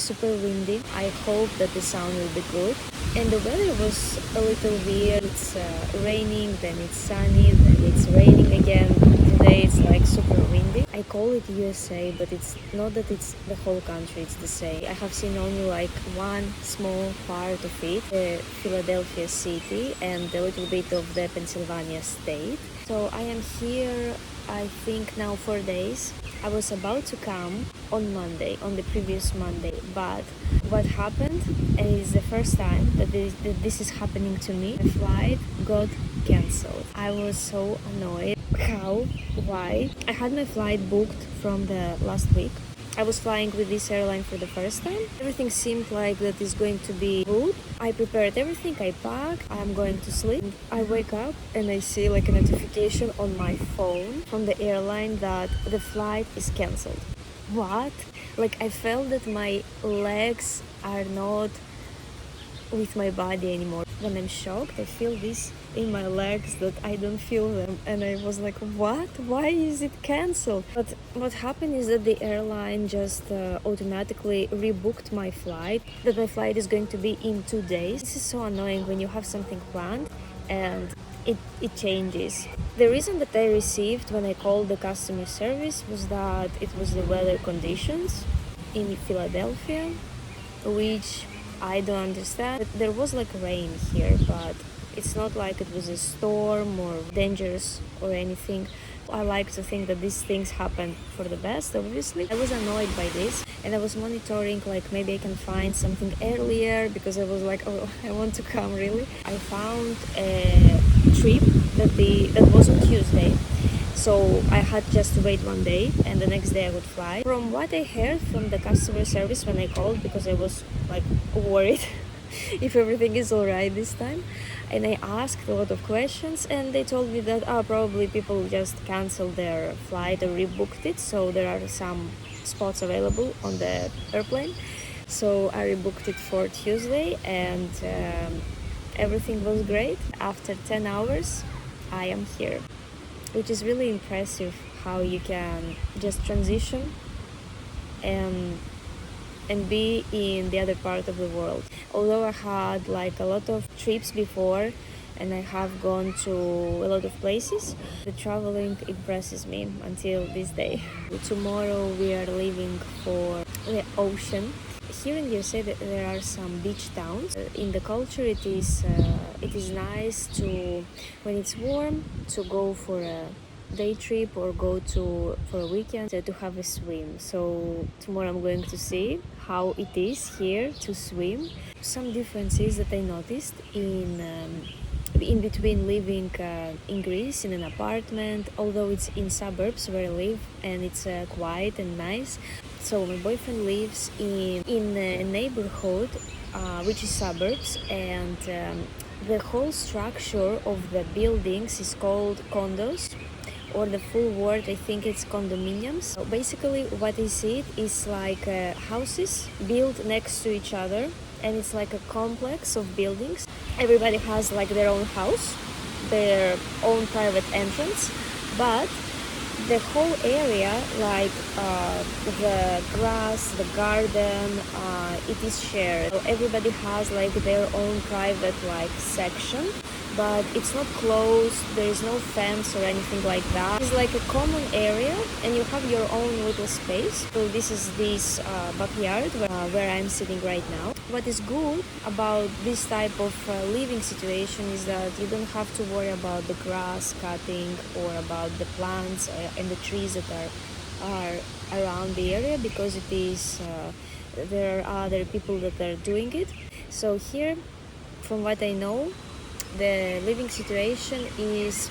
super windy. I hope that the sound will be good. And the weather was a little weird. It's raining, then it's sunny, then it's raining again. Today it's like super windy. I call it USA, but it's not that it's the whole country, it's the same. I have seen only like one small part of it, the Philadelphia city and a little bit of the Pennsylvania state. So I am here, I think now 4 days. I was about to come on Monday, on the previous Monday, but what happened, and it's the first time that this is happening to me, the flight got cancelled. I was so annoyed. How? Why? I had my flight booked from the last week. I was flying with this airline for the first time. Everything seemed like that is going to be good. I prepared everything, I packed, I'm going to sleep. I wake up and I see like a notification on my phone from the airline that the flight is cancelled. What? Like I felt that my legs are not with my body anymore. When I'm shocked, I feel this in my legs that I don't feel them, and I was like, what? Why is it cancelled? But what happened is that the airline just automatically rebooked my flight, that my flight is going to be in 2 days. This is so annoying when you have something planned and it changes. The reason that I received when I called the customer service was that it was the weather conditions in Philadelphia, which I don't understand. There was like rain here, but it's not like it was a storm or dangerous or anything. I like to think that these things happen for the best, obviously. I was annoyed by this and I was monitoring like maybe I can find something earlier because I was like, oh, I want to come really. I found a trip that was on Tuesday. So I had just to wait 1 day and the next day I would fly. From what I heard from the customer service when I called, because I was like worried if everything is alright this time, and I asked a lot of questions and they told me that probably people just canceled their flight or rebooked it, so there are some spots available on the airplane. So I rebooked it for Tuesday and everything was great. After 10 hours I am here, which is really impressive how you can just transition and be in the other part of the world. Although I had like a lot of trips before and I have gone to a lot of places, the traveling impresses me until this day. Tomorrow we are leaving for the ocean. Here in USA there are some beach towns. In the culture it is nice to, when it's warm, to go for a day trip or go for a weekend to have a swim. So tomorrow I'm going to see how it is here to swim. Some differences that I noticed in between living in Greece in an apartment, although it's in suburbs where I live and it's quiet and nice. So my boyfriend lives in a neighborhood which is suburbs, and the whole structure of the buildings is called condos, or the full word I think it's condominiums. So basically what I see is like houses built next to each other, and it's like a complex of buildings. Everybody has like their own house, their own private entrance, but the whole area, like the grass, the garden, it is shared. So everybody has like their own private like section, but it's not closed, there is no fence or anything like that. It's like a common area and you have your own little space. So this is this backyard where I'm sitting right now. What is good about this type of living situation is that you don't have to worry about the grass cutting or about the plants and the trees that are around the area, because it is there are other people that are doing it. So here, from what I know, the living situation is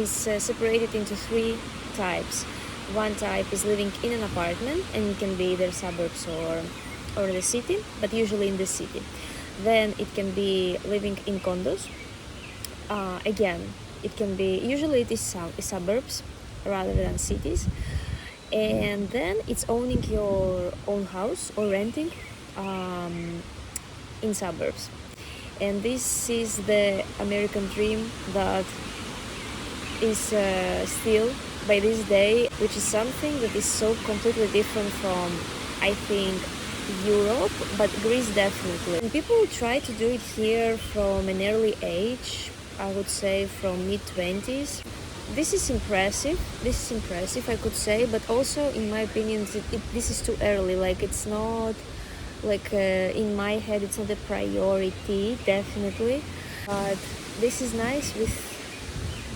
separated into 3 types. One type is living in an apartment, and it can be either suburbs or the city, but usually in the city. Then it can be living in condos. Again, it can be, usually it is suburbs rather than cities. And then it's owning your own house or renting in suburbs. And this is the American dream that is still by this day, which is something that is so completely different from, I think, Europe, but Greece definitely. And people try to do it here from an early age, I would say from mid 20s. This is impressive, I could say, but also in my opinion this is too early. Like, it's not like in my head it's not a priority, definitely, but this is nice with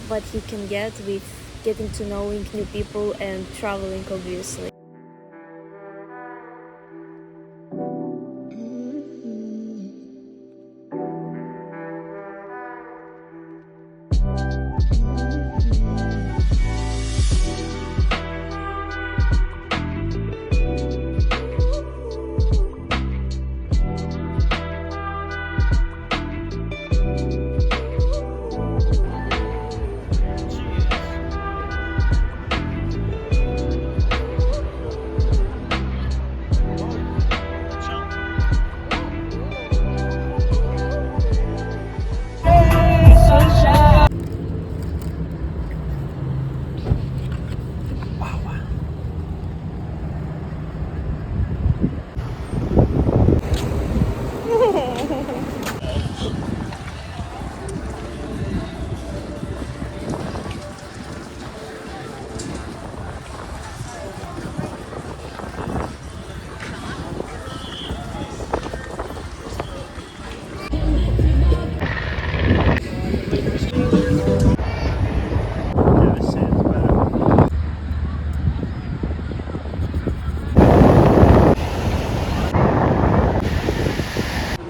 what you can get with getting to knowing new people and traveling, obviously.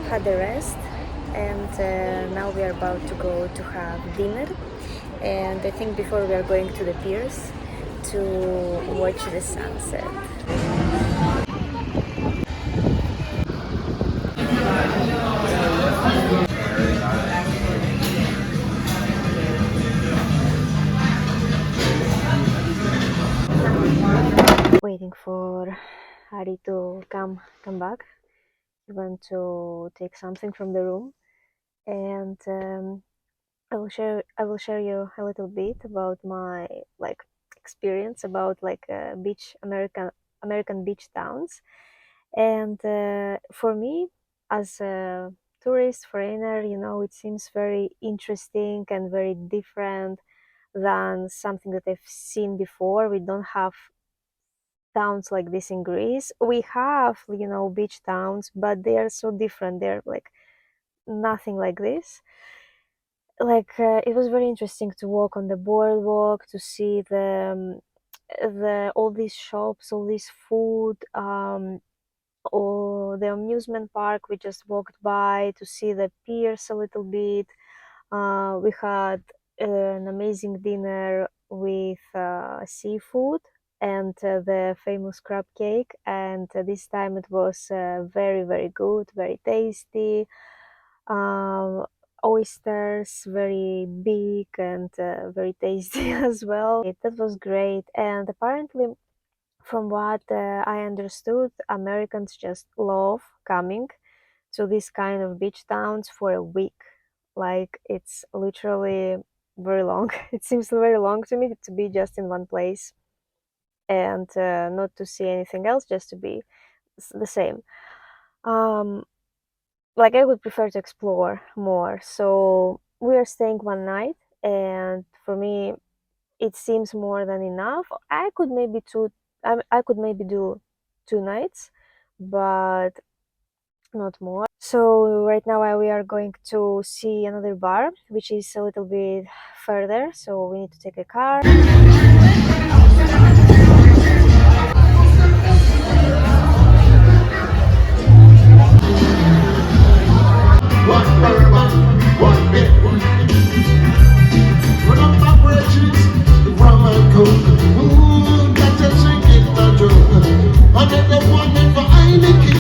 Had a rest, and now we are about to go to have dinner, and I think before we are going to the piers to watch the sunset. Waiting for Ari to come back. He went to take something from the room, and I will share you a little bit about my like experience about like beach American beach towns. And for me, as a tourist foreigner, it seems very interesting and very different than something that I've seen before. We don't have towns like this in Greece. We have, beach towns, but they are so different. They're like nothing like this. Like it was very interesting to walk on the boardwalk, to see the all these shops, all this food, or the amusement park we just walked by, to see the piers a little bit. We had an amazing dinner with seafood and the famous crab cake, and this time it was very, very good, very tasty. um, Oysters, very big and very tasty as well. That was great. And apparently, from what I understood, Americans just love coming to this kind of beach towns for a week. Like, it's literally very long. It seems very long to me to be just in one place and not to see anything else, just to be the same. Um, like, I would prefer to explore more. So we are staying one night, and for me, it seems more than enough. I could maybe do 2 nights, but not more. So right now we are going to see another bar, which is a little bit further. So we need to take a car.